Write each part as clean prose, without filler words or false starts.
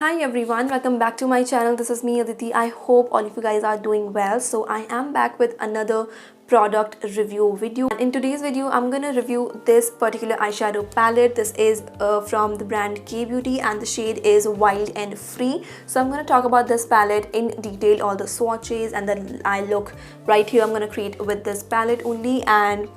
Hi everyone, welcome back to my channel. This is me Aditi. I hope all of you guys are doing well. So I am back with another product review video. And in today's video, I'm gonna review this particular eyeshadow palette. This is from the brand K Beauty and the shade is Wild and Free. So I'm gonna talk about this palette in detail, all the swatches and the eye look right here. I'm gonna create with this palette only. And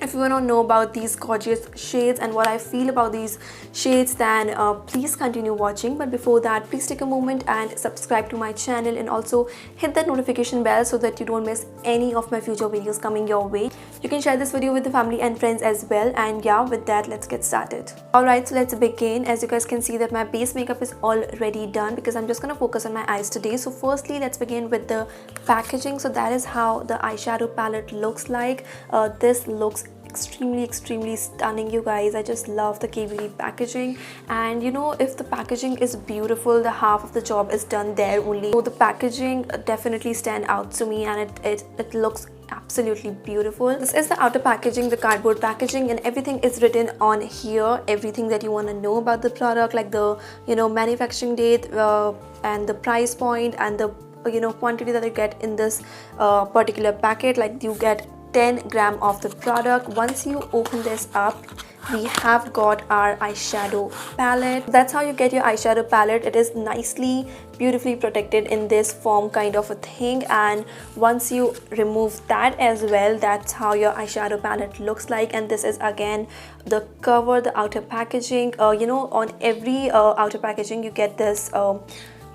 if you want to know about these gorgeous shades and what I feel about these shades, then please continue watching. But before that, please take a moment and subscribe to my channel and also hit that notification bell so that you don't miss any of my future videos coming your way. You can share this video with the family and friends as well. And yeah, with that, let's get started. Alright, so let's begin. As you guys can see that my base makeup is already done because I'm just going to focus on my eyes today. So firstly, let's begin with the packaging. So that is how the eyeshadow palette looks like. This looks extremely stunning, you guys. I just love the K Beauty packaging, and you know, if the packaging is beautiful, the half of the job is done there only. So the packaging definitely stand out to me, and it looks absolutely beautiful. This is the outer packaging, the cardboard packaging, and everything is written on here, everything that you want to know about the product, like the manufacturing date and the price point and the quantity that you get in this particular packet. Like you get 10 gram of the product. Once you open this up, we have got our eyeshadow palette. That's how you get your eyeshadow palette. It is nicely, beautifully protected in this foam kind of a thing, and once you remove that as well, that's how your eyeshadow palette looks like. And this is again the cover, the outer packaging. On every outer packaging you get this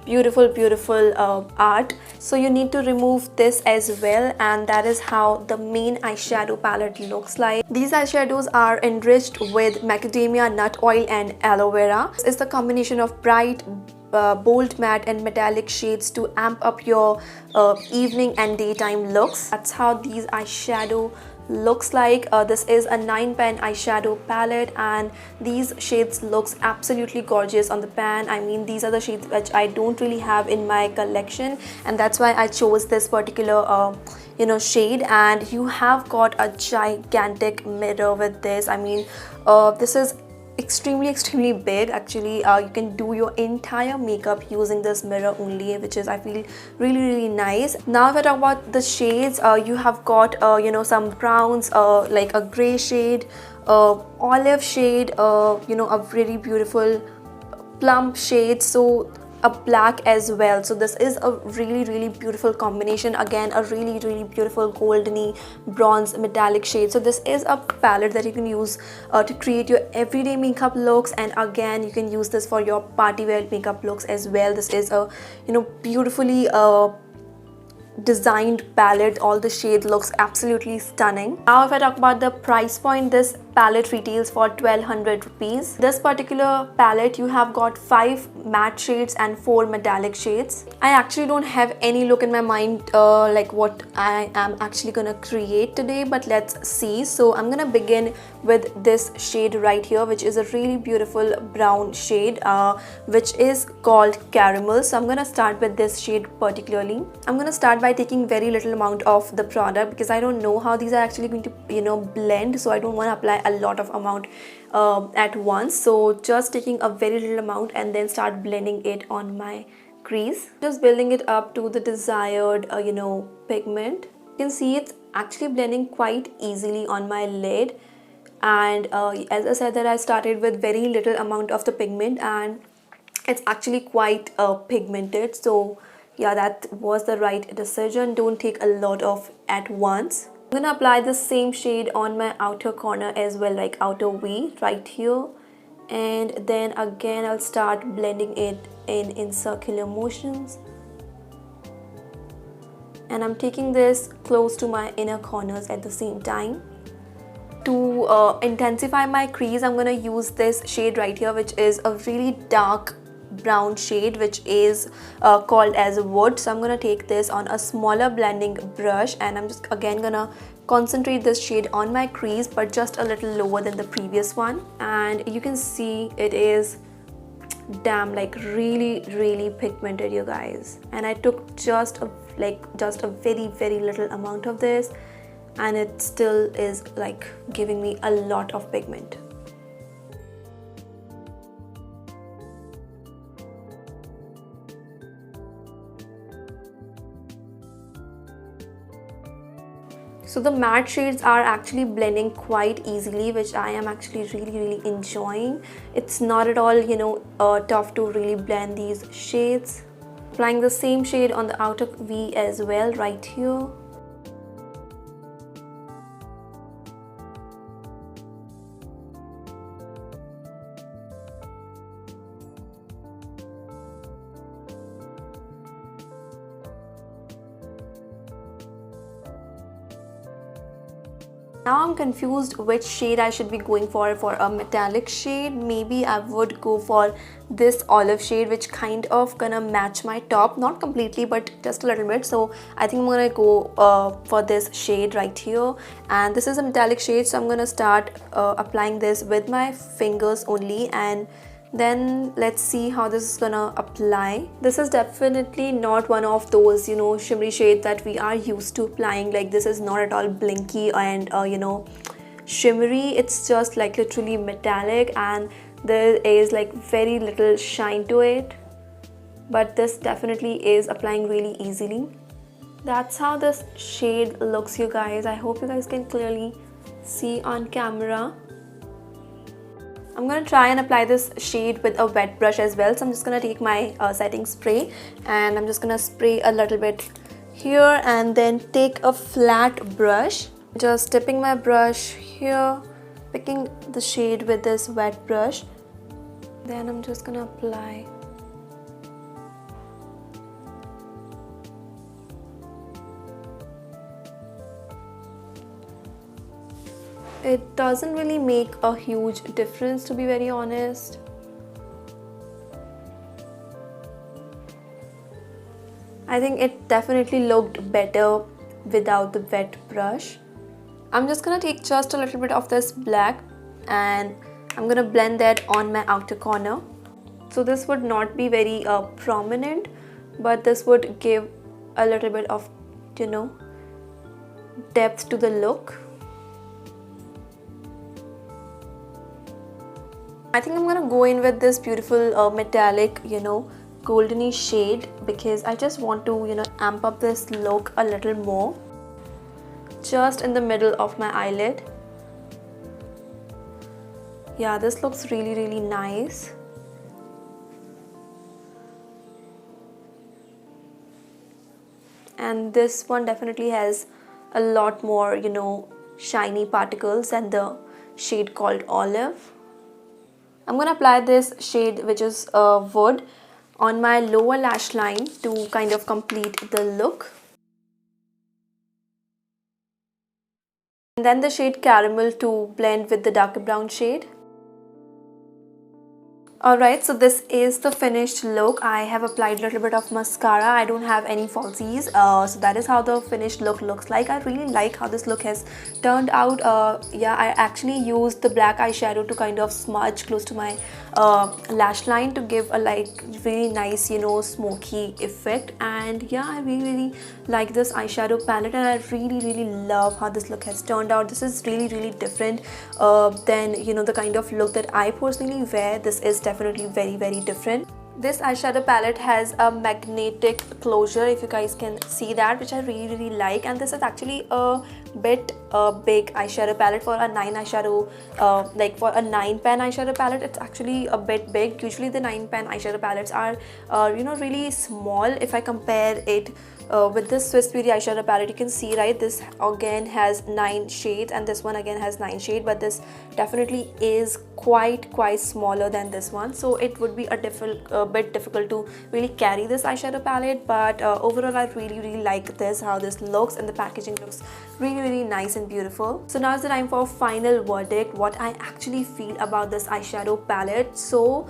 beautiful art, so you need to remove this as well, and that is how the main eyeshadow palette looks like. These eyeshadows are enriched with macadamia nut oil and aloe vera. This is the combination of bright bold, matte and metallic shades to amp up your evening and daytime looks. That's how these eyeshadow looks like. This is a 9-pan eyeshadow palette, and these shades looks absolutely gorgeous on the pan. I mean, these are the shades which I don't really have in my collection, and that's why I chose this particular shade. And you have got a gigantic mirror with this. I mean, this is extremely big. Actually, you can do your entire makeup using this mirror only, which is, I feel, really nice. Now if I talk about the shades, you have got some browns, like a gray shade, olive shade, a very beautiful plum shade, so a black as well. So this is a really beautiful combination. Again, a really beautiful goldeny bronze metallic shade. So this is a palette that you can use to create your everyday makeup looks, and again you can use this for your party wear makeup looks as well. This is a beautifully designed palette. All the shade looks absolutely stunning. Now if I talk about the price point, this palette retails for 1200 rupees. This particular palette, you have got 5 matte shades and 4 metallic shades. I actually don't have any look in my mind like what I am actually gonna create today, but let's see. So I'm gonna begin with this shade right here, which is a really beautiful brown shade, which is called Caramel. So I'm gonna start with this shade particularly. I'm gonna start by taking very little amount of the product because I don't know how these are actually going to blend, so I don't want to apply a lot of amount at once. So just taking a very little amount and then start blending it on my crease, just building it up to the desired pigment. You can see it's actually blending quite easily on my lid, and as I said that I started with very little amount of the pigment, and it's actually quite pigmented. So yeah, that was the right decision. Don't take a lot of at once. I'm gonna apply the same shade on my outer corner as well, like outer V right here, and then again I'll start blending it in circular motions, and I'm taking this close to my inner corners at the same time. To intensify my crease, I'm gonna use this shade right here, which is a really dark brown shade, which is called as Wood. So I'm gonna take this on a smaller blending brush, and I'm just again gonna concentrate this shade on my crease, but just a little lower than the previous one. And you can see it is damn like really pigmented, you guys. And I took just a very little amount of this, and it still is like giving me a lot of pigment. So the matte shades are actually blending quite easily, which I am actually really enjoying. It's not at all, you know, tough to really blend these shades. Applying the same shade on the outer V as well, right here. Now I'm confused which shade I should be going for a metallic shade. Maybe I would go for this olive shade, which kind of gonna match my top, not completely but just a little bit. So I think I'm gonna go for this shade right here, and this is a metallic shade, so I'm gonna start applying this with my fingers only, and then let's see how this is gonna apply. This is definitely not one of those, you know, shimmery shades that we are used to applying. Like, this is not at all blinky and you know, shimmery. It's just like literally metallic, and there is like very little shine to it, but this definitely is applying really easily. That's how this shade looks, you guys. I hope you guys can clearly see on camera. I'm going to try and apply this shade with a wet brush as well. So I'm just going to take my setting spray, and I'm just going to spray a little bit here, and then take a flat brush. Just dipping my brush here, picking the shade with this wet brush. Then I'm just going to apply. It doesn't really make a huge difference, to be very honest. I think it definitely looked better without the wet brush. I'm just gonna take just a little bit of this black, and I'm gonna blend that on my outer corner. So this would not be very prominent, but this would give a little bit of, you know, depth to the look. I think I'm gonna go in with this beautiful metallic, you know, goldeny shade, because I just want to, you know, amp up this look a little more. Just in the middle of my eyelid. Yeah, this looks really nice. And this one definitely has a lot more, you know, shiny particles than the shade called Olive. I'm going to apply this shade, which is Wood, on my lower lash line to kind of complete the look. And then the shade Caramel to blend with the darker brown shade. Alright, so this is the finished look. I have applied a little bit of mascara. I don't have any falsies. So that is how the finished look looks like. I really like how this look has turned out. Yeah, I actually used the black eyeshadow to kind of smudge close to my lash line to give a like really nice, you know, smoky effect. And yeah, I really like this eyeshadow palette, and I really love how this look has turned out. This is really different than, you know, the kind of look that I personally wear. This is definitely very different. This eyeshadow palette has a magnetic closure, if you guys can see that, which I really like. And this is actually a bit big eyeshadow palette for a 9 eyeshadow, like for a 9-pan eyeshadow palette. It's actually a bit big. Usually the 9-pan eyeshadow palettes are you know, really small. If I compare it with this Swiss Beauty eyeshadow palette, you can see, right, this again has 9 shades and this one again has 9 shades, but this definitely is quite smaller than this one, so it would be a bit difficult to really carry this eyeshadow palette. But overall I really like this, how this looks, and the packaging looks really nice and beautiful. So now is the time for final verdict, what I actually feel about this eyeshadow palette. So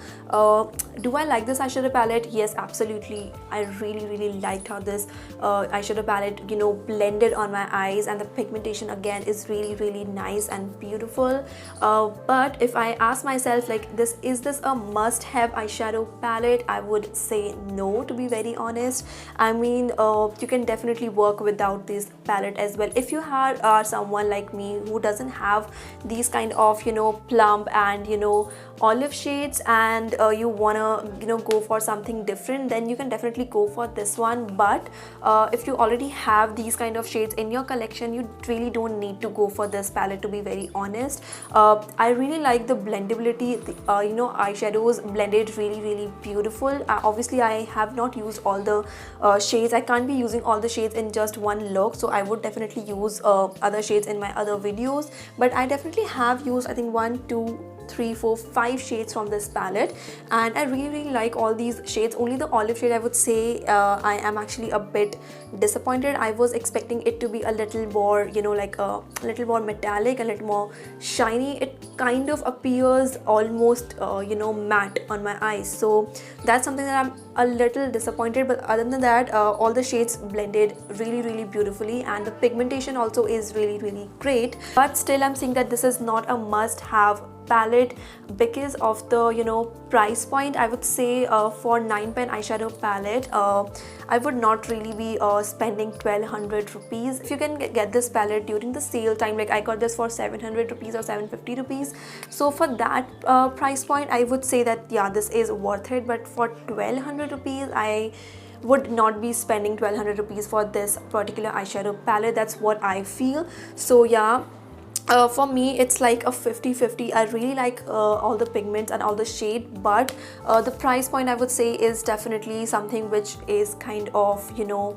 do I like this eyeshadow palette? Yes, absolutely. I really liked how this eyeshadow palette, you know, blended on my eyes, and the pigmentation again is really nice and beautiful. But if I ask myself, like, is this a must-have eyeshadow palette, I would say no, to be very honest. I mean, you can definitely work without this palette as well. If you have are someone like me who doesn't have these kind of, you know, plump and, you know, olive shades, and you wanna, you know, go for something different, then you can definitely go for this one. But if you already have these kind of shades in your collection, you really don't need to go for this palette, to be very honest. I really like the blendability. You know, eyeshadows blended really beautiful. Obviously I have not used all the shades. I can't be using all the shades in just one look, so I would definitely use other shades in my other videos. But I definitely have used, I think, 1 2 3 4 5 shades from this palette, and I really like all these shades. Only the olive shade, I would say, I am actually a bit disappointed. I was expecting it to be a little more, you know, like a little more metallic, a little more shiny. It kind of appears almost you know, matte on my eyes, so that's something that I'm a little disappointed. But other than that, all the shades blended really beautifully, and the pigmentation also is really great. But still, I'm saying that this is not a must-have palette because of the, you know, price point. I would say for 9 pen eyeshadow palette, I would not really be spending 1200 rupees. If you can get this palette during the sale time, like I got this for 700 rupees or 750 rupees, so for that price point, I would say that yeah, this is worth it. But for 1200 rupees, I would not be spending 1200 rupees for this particular eyeshadow palette. That's what I feel. So yeah, for me it's like a 50-50. I really like all the pigments and all the shade, but the price point, I would say, is definitely something which is kind of, you know,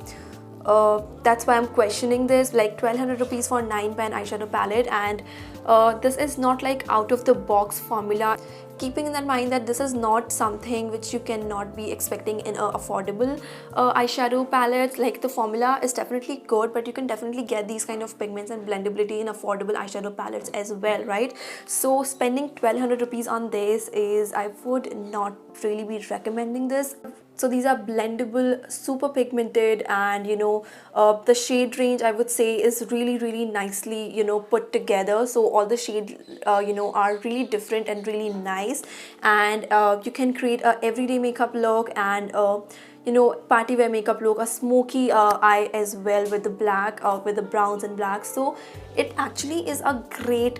that's why I'm questioning this. Like 1200 rupees for 9 pen eyeshadow palette, and this is not like out of the box formula. Keeping in that mind that this is not something which you cannot be expecting in a affordable eyeshadow palette. Like the formula is definitely good, but you can definitely get these kind of pigments and blendability in affordable eyeshadow palettes as well, right? So spending 1200 rupees on this is, I would not really be recommending this. So these are blendable, super pigmented, and you know, the shade range, I would say, is really nicely, you know, put together. So all the shade you know, are really different and really nice, and you can create a everyday makeup look and you know, party wear makeup look, a smoky eye as well with the black, with the browns and blacks. So it actually is a great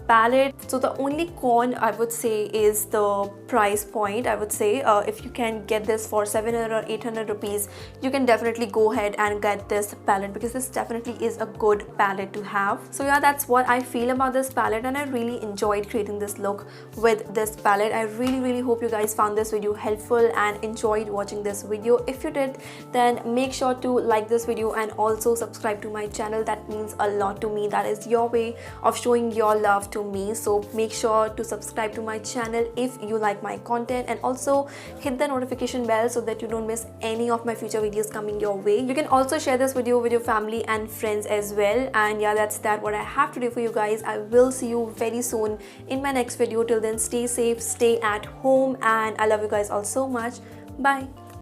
palette. So the only con, I would say, is the price point. I would say if you can get this for 700 or 800 rupees, you can definitely go ahead and get this palette, because this definitely is a good palette to have. So yeah, that's what I feel about this palette, and I really enjoyed creating this look with this palette. I really hope you guys found this video helpful and enjoyed watching this video. If you did, then make sure to like this video and also subscribe to my channel. That means a lot to me. That is your way of showing your love to me. So make sure to subscribe to my channel if you like my content, and also hit the notification bell so that you don't miss any of my future videos coming your way. You can also share this video with your family and friends as well. And yeah, that's what I have to do for you guys. I will see you very soon in my next video. Till then, stay safe, stay at home, and I love you guys all so much. Bye.